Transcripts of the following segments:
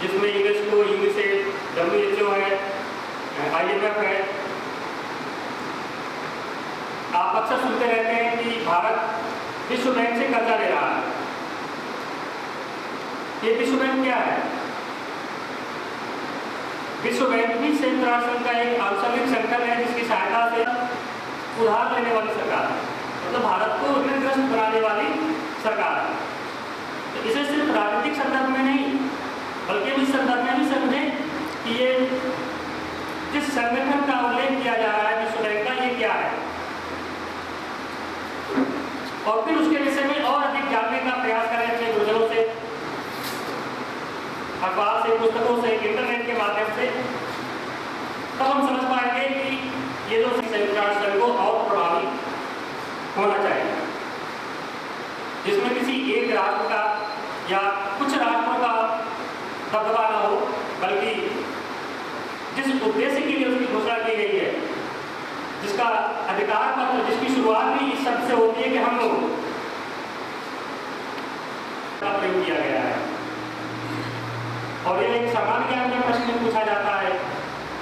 जिसमें UNESCO, UNICEF, WHO है, IMF है। आप अक्सर सुनते रहते हैं कि भारत विश्व बैंक से कर्जा ले रहा है। ये विश्व बैंक क्या है? विश्व बैंक भी संयुक्त राष्ट्र संघ का एक आंतरिक संगठन है जिसकी सहायता से उधार लेने वाली सरकार है, मतलब भारत को ऋणग्रस्त बनाने वाली सरकार है। तो इसे सिर्फ राजनीतिक संदर्भ में नहीं बल्कि इस संदर्भ में भी समझें कि ये जिस संगठन का उल्लेख किया जा रहा है विश्व बैंक का, ये क्या है, और फिर उसके विषय में और अधिक जानने का प्रयास करें अपने गुरुजनों से, अखबार से, पुस्तकों से, इंटरनेट के माध्यम से। तब हम समझ पाएंगे कि ये जो संयुक्त राष्ट्र संघ को और प्रभावी होना चाहिए, जिसमें किसी एक राष्ट्र का या कुछ राष्ट्रों का दबदबा न हो, बल्कि जिस उद्देश्य के लिए उसकी घोषणा की गई है, जिसका अधिकार पत्र, जिसकी शुरुआत भी इस शब्द से होती है कि हम लोग का प्रयोग किया गया है। और ये एक सामान्य ज्ञान का प्रश्न पूछा जाता है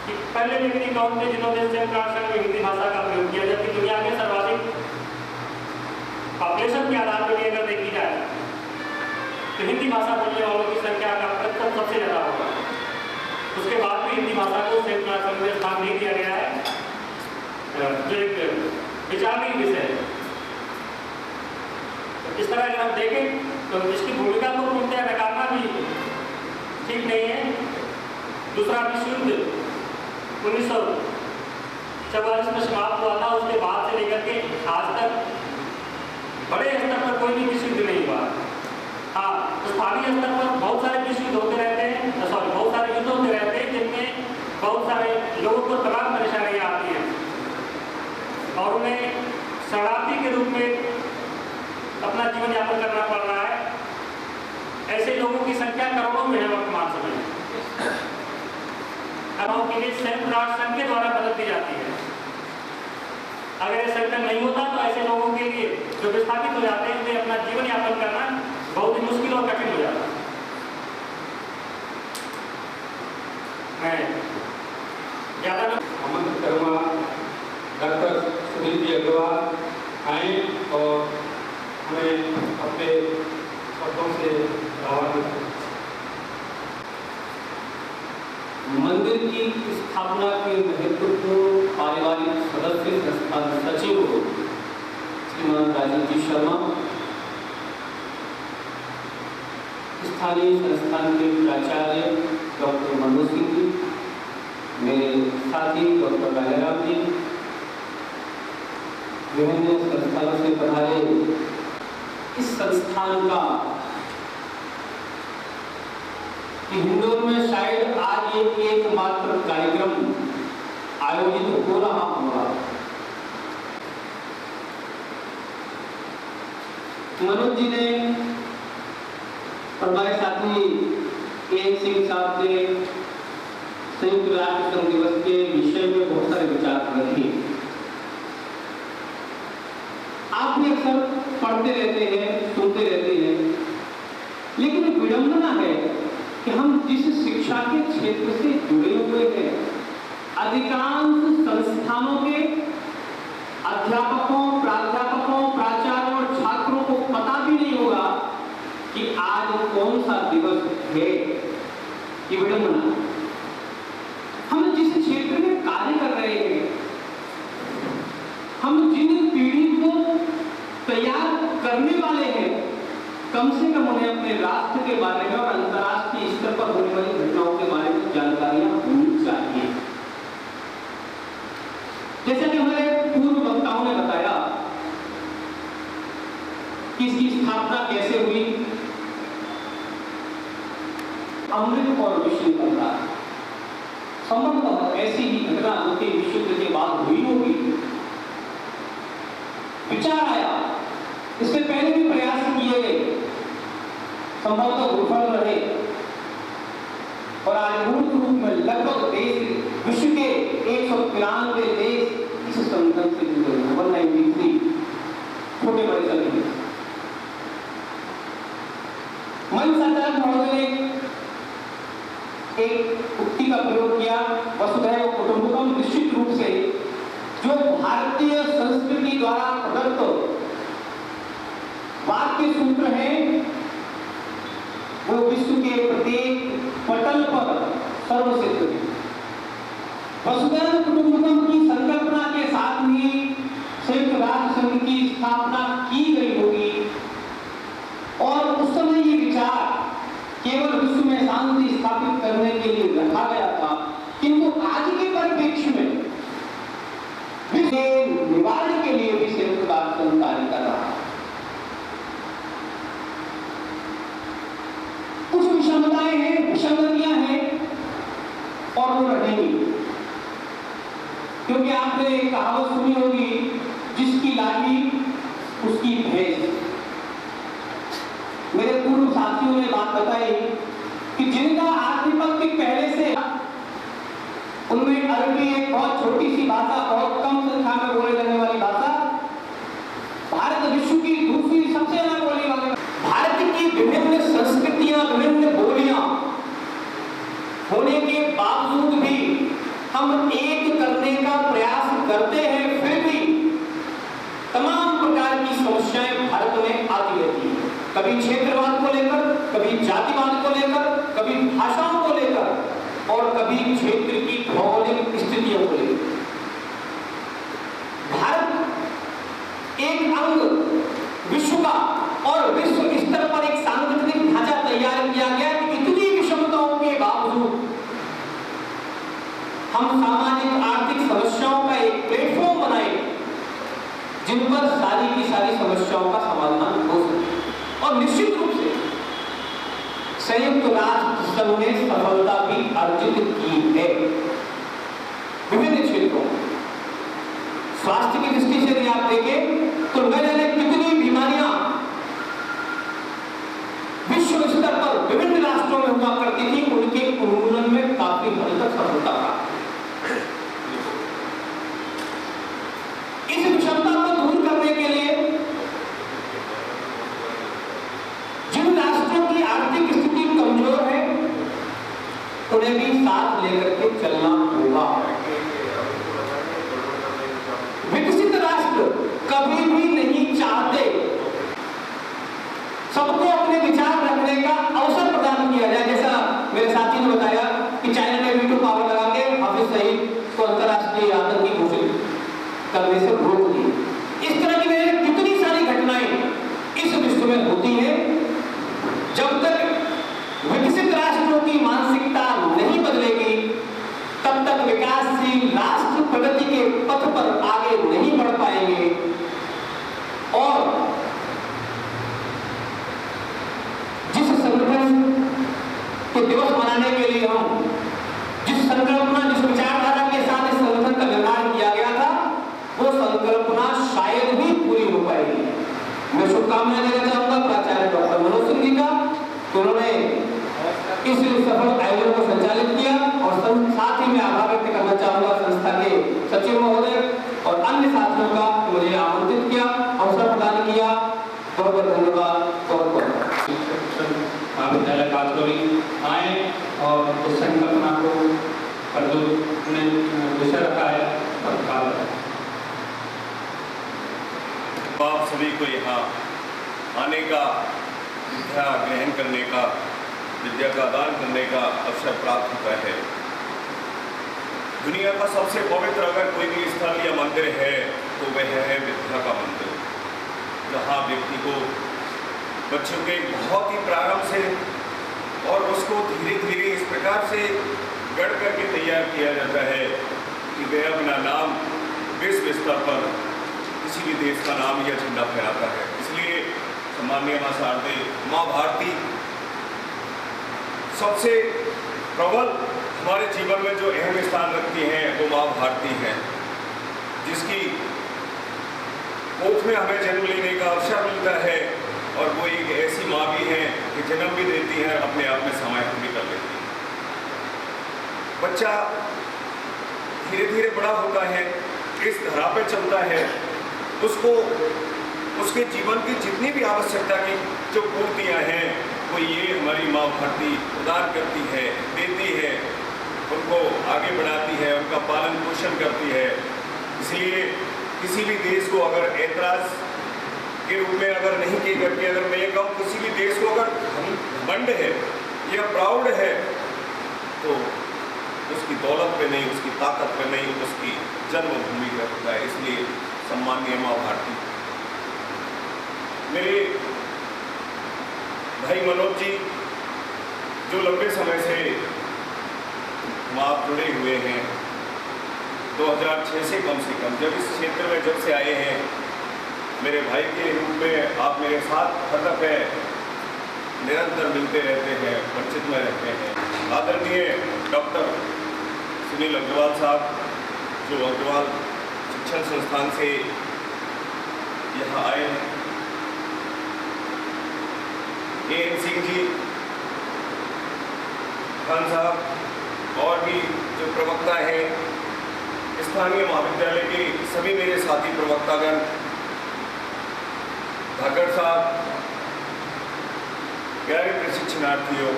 कि पहले व्यक्ति कौन थे जिन्होंने संयुक्त राष्ट्र संघ में हिंदी भाषा का प्रयोग किया, जबकि दुनिया के सर्वाधिक पॉपुलेशन के आधार पर अगर देखी जाए तो हिंदी भाषा बोलने वालों की संख्या का प्रतिशत सबसे ज्यादा होगा। उसके बाद भी हिंदी भाषा को संयुक्त राष्ट्र संघ में स्थान नहीं दिया गया है, जो एक विचारणीय विषय है। इस तरह अगर हम देखें तो इसकी भूमिका को पूर्णतः नकारना भी ठीक नहीं है। दूसरा विश्व युद्ध 1944 में समाप्त हुआ था, उसके बाद से लेकर के आज तक बड़े स्तर पर कोई भी विश्व युद्ध नहीं हुआ। हाँ, स्थानीय स्तर पर बहुत सारे विश्व युद्ध होते रहते हैं, बहुत सारे युद्ध होते रहते हैं जिनमें बहुत सारे लोगों को तमाम परेशानियाँ आती हैं और उन्हें शरणार्थी के रूप में अपना जीवन यापन करना पड़ रहा है। ऐसे लोगों की संख्या करोड़ों में है वर्तमान समय में। अब के लिए संयुक्त राष्ट्र संघ के द्वारा मदद दी जाती है। अगर ये संगठन नहीं होता तो ऐसे लोगों के लिए जो विस्थापित हो जाते हैं उन्हें अपना जीवन यापन करना बहुत ही मुश्किल और कठिन हो जाता है। डॉक्टर सुनील जी अग्रवाल आए और हमें अपने शब्दों से मंदिर की स्थापना के महत्वपूर्ण पारिवारिक सदस्य संस्थान सचिव श्रीमान राजीव जी शर्मा, स्थानीय संस्थान के प्राचार्य डॉक्टर मनोज सिंह जी, मेरे साथी डॉक्टर राजाराम जी, विभिन्न संस्थानों से पधारे इस संस्थान का इंदौर में शायद आज ये एकमात्र कार्यक्रम आयोजित हो रहा होगा। मनोज जी ने और हमारे साथी एन सिंह साहब ने संयुक्त राष्ट्र संघ दिवस के विषय में बहुत सारे विचार रखे। आप भी अक्सर पढ़ते रहते हैं, सुनते रहते हैं, लेकिन विडंबना है कि हम जिस शिक्षा के क्षेत्र से जुड़े हुए हैं, अधिकांश संस्थानों के अध्यापकों, प्राध्यापकों, प्राचार्यों और छात्रों को पता भी नहीं होगा कि आज कौन सा दिवस है। ये विडंबना। हम जिस क्षेत्र में कार्य कर रहे हैं, हम जिन पीढ़ी को तैयार करने वाले हैं, कम से कम उन्हें अपने राष्ट्र के बारे में और अंतर्राष्ट्रीय स्तर पर होने वाली घटनाओं के बारे में जानकारियां होनी चाहिए। जैसा कि हमारे पूर्व वक्ताओं ने बताया कि इसकी स्थापना कैसे हुई। अमृत और विश्व युद्ध संभवतः ऐसी ही घटना होती विश्व युद्ध के बाद हुई होगी। विचार आया, इससे पहले भी प्रयास किए गए, संभवतः विफल रहे और आज मूल रूप में लगभग देश, विश्व के 193 देश इस संगठन से जुड़े हैं। 193 छोटे बड़े सभी देश। मंच संचालक महोदय ने एक उक्ति का प्रयोग किया, वसुधैव कुटुंबकम। निश्चित रूप से जो भारतीय संस्कृति द्वारा प्रदत्त वाक्य सूत्र हैं वो विश्व के प्रत्येक पटल पर सर्वसिद्ध है। वसुधैव कुटुंबकम की संकल्पना के साथ ही संयुक्त राष्ट्र संघ की स्थापना की गई होगी और उस समय ये विचार केवल विश्व में शांति स्थापित करने के लिए रखा गया था, किंतु आज के परिप्रेक्ष्य में विश्व के निवारण के लिए भी संयुक्त राष्ट्र संघ कार्य कर रहा है। कुछ विषमताएं हैं, विसंगतियां हैं और वो रहेंगी, क्योंकि आपने एक कहावत सुनी होगी, जिसकी लाठी उसकी भैंस। मेरे पूर्व साथियों ने बात बताई कि जिनका आधिपत्य पहले से, उनमें अरबी एक बहुत छोटी सी भाषा, बहुत कम संख्या में बोले जाने वाली भाषा, भारत विश्व की दूसरी सबसे ज्यादा बोली वाली। भारत की विभिन्न संस्कृतियां, विभिन्न बोलियां होने के बावजूद भी हम एक करने का प्रयास करते हैं, फिर भी तमाम प्रकार की समस्याएं भारत में आती रहती हैं। कभी क्षेत्रवाद को लेकर, कभी जातिवाद को लेकर, कभी भाषाओं को लेकर और कभी क्षेत्र की भौगोलिक स्थितियों को लेकर। भारत एक अंग विश्व का और विश्व स्तर पर एक सांगठनिक ढांचा तैयार किया गया कि इतनी विषमताओं के बावजूद हम सामाजिक आर्थिक समस्याओं का एक प्लेटफॉर्म बनाए जिन पर सारी की सारी समस्याओं का समाधान हो सके। और निश्चित रूप से संयुक्त राष्ट्र संघ ने सफलता भी अर्जित की है विभिन्न क्षेत्रों में। स्वास्थ्य की दृष्टि से यदि आप देखें तो न जाने कितनी बीमारियां विश्व स्तर पर विभिन्न राष्ट्रों में हुआ करती थी, उनके उन्मूलन में काफी हद तक सफलता प्राप्त। इस विषमता को दूर करने के लिए जिन राष्ट्रों की आर्थिक स्थिति कमजोर है उन्हें भी साथ लेकर के चलना होगा। विकसित राष्ट्र कभी भी नहीं चाहते सबको अपने विचार रखने का अवसर प्रदान किया जाए। जैसा मेरे साथी ने बताया कि चाइना ने वीटो पावर लगा के हाफिज सईद को अंतरराष्ट्रीय आतंकी घोषित करने से रोक दी। इस तरह की कितनी सारी घटनाएं इस विश्व में होती हैं। जब तक विकसित राष्ट्रों की मानसिकता नहीं बदलेगी तब तक विकासशील राष्ट्र प्रगति के पथ पर आगे नहीं बढ़ पाएंगे। और जिस संगठन के दिवस मनाने के लिए हम जिस संकल्पना, जिस विचारधारा के साथ इस संगठन का निर्माण किया गया था, वो संकल्पना शायद ही पूरी हो पाएगी। मैं शुभकामनाएं देना चाहूंगा प्राचार्य डॉक्टर मनोज सिंह जी का, उन्होंने इस सफल आयोजन को संचालित किया, और साथ ही मैं आभार व्यक्त करना चाहूंगा संस्था के सचिव महोदय और अन्य साथियों का, मुझे आमंत्रित किया, अवसर प्रदान किया। बहुत बहुत धन्यवाद। महाविद्यालय काजोरी आए और उस संकल्पना को पर जो विषय रखा है आप सभी को यहाँ आने का, विद्या ग्रहण करने का, विद्या का दान करने का अवसर प्राप्त होता है। दुनिया का सबसे पवित्र अगर कोई भी स्थल या मंदिर है तो वह है विद्या का मंदिर, जहाँ व्यक्ति को बच्चों के बहुत ही प्रारंभ से और उसको धीरे धीरे इस प्रकार से गढ़ करके तैयार किया जाता है कि वह अपना नाम विश्व स्तर पर किसी भी देश का नाम या झंडा फहराता है। इसलिए सम्माननीय मां शारदे, मां भारती सबसे प्रबल हमारे जीवन में जो अहम स्थान रखती हैं वो मां भारती हैं, जिसकी कोख में हमें जन्म लेने का अवसर मिलता है। और वो एक ऐसी माँ भी है कि जन्म भी देती है, अपने आप में समाहित भी कर लेती है। बच्चा धीरे धीरे बड़ा होता है, इस धरा पे चलता है, उसको उसके जीवन की जितनी भी आवश्यकता की जो पूर्तियाँ हैं तो ये हमारी माँ भारती प्रदान करती है, देती है, उनको आगे बढ़ाती है, उनका पालन पोषण करती है। इसलिए किसी भी देश को अगर ऐतराज़ के रूप में अगर नहीं किए करके, अगर मैं ये कहूँ किसी भी देश को अगर घमंड है या प्राउड है, तो उसकी दौलत पे नहीं, उसकी ताकत पे नहीं, उसकी जन्मभूमि पे होता है। इसलिए सम्माननीय माँ भारती, मेरे भाई मनोज जी जो लंबे समय से आप जुड़े हुए हैं, 2006 से कम जब इस क्षेत्र में जब से आए हैं, मेरे भाई के रूप में आप मेरे साथ खतक है, निरंतर मिलते रहते हैं, परिचित में रहते हैं। आदरणीय डॉक्टर सुनील अग्रवाल साहब, जो अग्रवाल शिक्षण संस्थान से यहाँ आए हैं, एन सिंह जी, खान साहब और भी जो प्रवक्ता हैं, स्थानीय महाविद्यालय के सभी मेरे साथी प्रवक्तागण, धाकड़ साहब, प्यारे प्रशिक्षणार्थियों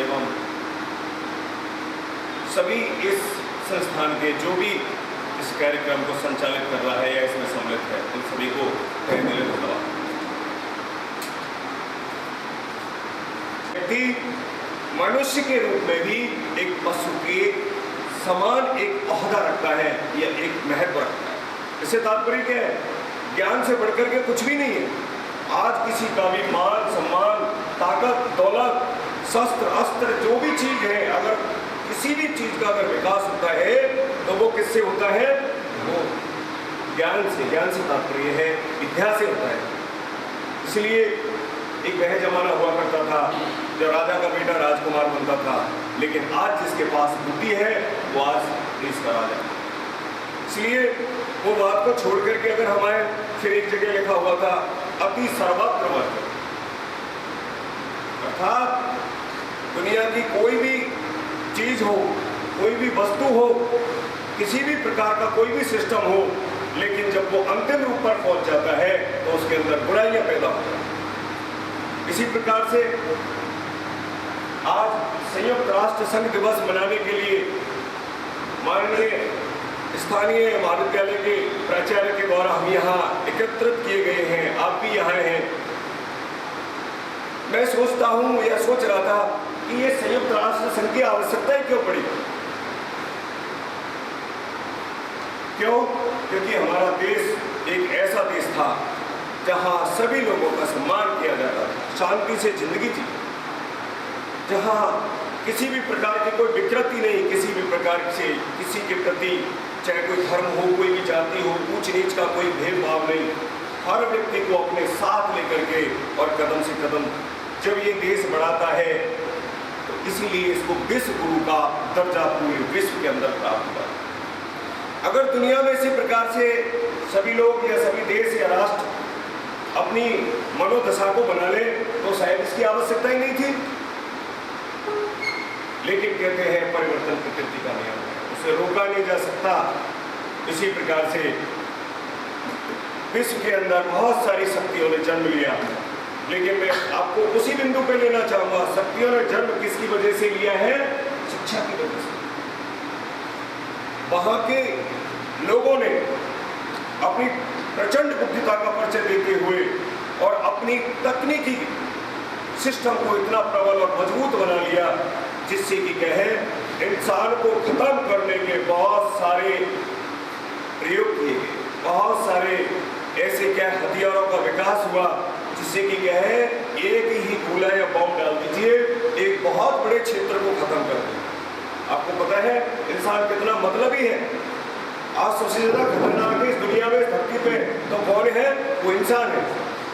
एवं सभी इस संस्थान के जो भी इस कार्यक्रम को संचालित कर रहा है या इसमें सम्मिलित है, उन सभी को तहे दिल से धन्यवाद। व्यक्ति मनुष्य के रूप में भी एक पशु के समान एक ओहदा रखता है या एक महत्व रखता है। इससे तात्पर्य क्या है? ज्ञान से बढ़कर के कुछ भी नहीं है। आज किसी का भी मान सम्मान, ताकत, दौलत, शस्त्र अस्त्र जो भी चीज है, अगर किसी भी चीज का अगर विकास होता है तो वो किससे होता है? वो ज्ञान से। ज्ञान से तात्पर्य है विद्या से होता है। इसलिए एक वह जमाना हुआ करता था जब राजा का बेटा राजकुमार बनता था, लेकिन आज जिसके पास बुद्धि है वो आज देश का राजा। इसलिए वो बात को छोड़ करके अगर हमारे फिर एक जगह लिखा हुआ था अति सर्वत्र वर्ग, अर्थात दुनिया की कोई भी चीज हो, कोई भी वस्तु हो, किसी भी प्रकार का कोई भी सिस्टम हो, लेकिन जब वो अंतिम रूप पर पहुंच जाता है तो उसके अंदर बुराइयां पैदा हो जाती हैं। इसी प्रकार से आज संयुक्त राष्ट्र संघ दिवस मनाने के लिए माननीय स्थानीय महाविद्यालय के प्राचार्य के द्वारा हम यहाँ एकत्रित किए गए हैं, आप भी यहाँ हैं। मैं सोचता हूँ या सोच रहा था कि ये संयुक्त राष्ट्र संघ की आवश्यकता क्यों पड़ी? क्यों? क्योंकि हमारा देश एक ऐसा देश था जहाँ सभी लोगों का सम्मान किया जाता था, शांति से जिंदगी जी, जहाँ किसी भी प्रकार की कोई विकृति नहीं, किसी भी प्रकार से किसी के प्रति, चाहे कोई धर्म हो, कोई भी जाति हो, ऊंच नीच का कोई भेदभाव नहीं, हर व्यक्ति को अपने साथ लेकर के और कदम से कदम जब ये देश बढ़ाता है तो इसीलिए इसको विश्व गुरु का दर्जा पूरे विश्व के अंदर प्राप्त हुआ। अगर दुनिया में इसी प्रकार से सभी लोग या सभी देश या राष्ट्र अपनी मनोदशा को बना ले तो शायद इसकी आवश्यकता ही नहीं थी। लेकिन कहते हैं परिवर्तन प्रकृति का नियम है, उसे रोका नहीं जा सकता। इसी प्रकार से विश्व के अंदर बहुत सारी शक्तियों ने जन्म लिया, लेकिन मैं आपको उसी बिंदु पे लेना चाहूंगा, शक्तियों ने जन्म किसकी वजह से लिया है? शिक्षा की वजह से। वहां के लोगों ने अपनी प्रचंड बुद्धिता का परिचय देते हुए और अपनी तकनीकी सिस्टम को इतना प्रबल और मजबूत बना लिया जिससे कि कहे इंसान को खत्म करने के बहुत सारे प्रयोग किए गए, बहुत सारे ऐसे क्या हथियारों का विकास हुआ जिससे कि कहे एक ही गोला या बॉम्ब डाल दीजिए, एक बहुत बड़े क्षेत्र को खत्म कर दे। आपको पता है इंसान कितना मतलबी है। आज सबसे ज्यादा खतरनाक है इस दुनिया में, इस धरती पे तो कौन है? वो इंसान है।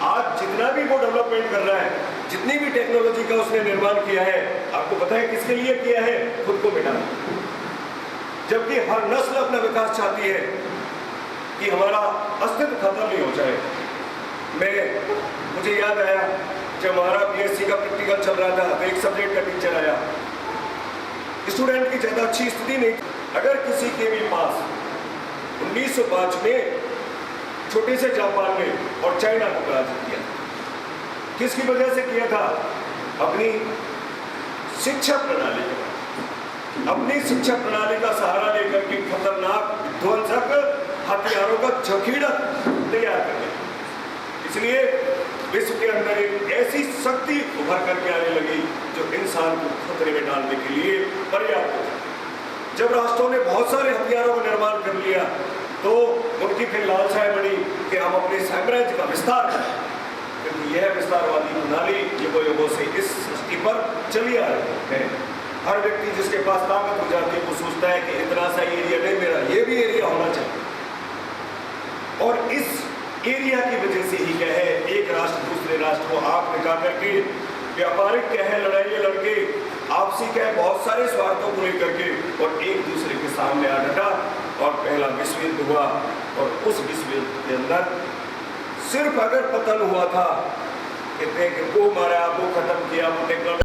आज जितना भी वो डेवलपमेंट कर रहा है, जितनी भी टेक्नोलॉजी का उसने निर्माण किया है, आपको पता है किसके लिए किया है? खुद को मिटाने। जबकि हर नस्ल अपना विकास चाहती है कि हमारा अस्तित्व खत्म नहीं हो जाए। मुझे याद आया जब हमारा बीएससी का प्रैक्टिकल चल रहा था तो एक सब्जेक्ट का टीचर आया, स्टूडेंट की ज्यादा अच्छी स्थिति नहीं। अगर किसी के भी पास 1905 में छोटे से जापान ने और चाइना को पराजित किया, किसकी वजह से किया था? अपनी शिक्षा प्रणाली का सहारा लेकर के खतरनाक विध्वंसक हथियारों का जखीरा तैयार करने। इसलिए विश्व के अंदर एक ऐसी शक्ति उभर करके आने लगी जो इंसान को खतरे में डालने के लिए पर्याप्त है। जब राष्ट्रों ने बहुत सारे हथियारों का निर्माण कर लिया तो उनकी फिर लालसाएं बनी कि हम अपने साम्राज्य का विस्तार करें, क्योंकि यह विस्तारवादी प्रणाली युगों से इस सृष्टि पर चली आ रही है। हर व्यक्ति जिसके पास ताकत हो जाती है वो सोचता है कि इतना सा एरिया नहीं, मेरा ये भी एरिया होना चाहिए। और इस एरिया की वजह से ही क्या है, एक राष्ट्र दूसरे राष्ट्र को आंख दिखा करके व्यापारिक क्या है लड़ाई लड़के आपसी क्या है बहुत सारे स्वार्थों को लेकर के और एक दूसरे के सामने आ डटा और पहला विश्व युद्ध हुआ। और उस विश्व युद्ध के अंदर सिर्फ अगर पतन हुआ था कि वो मारा, वो खत्म किया, वो टेक्नोलॉजी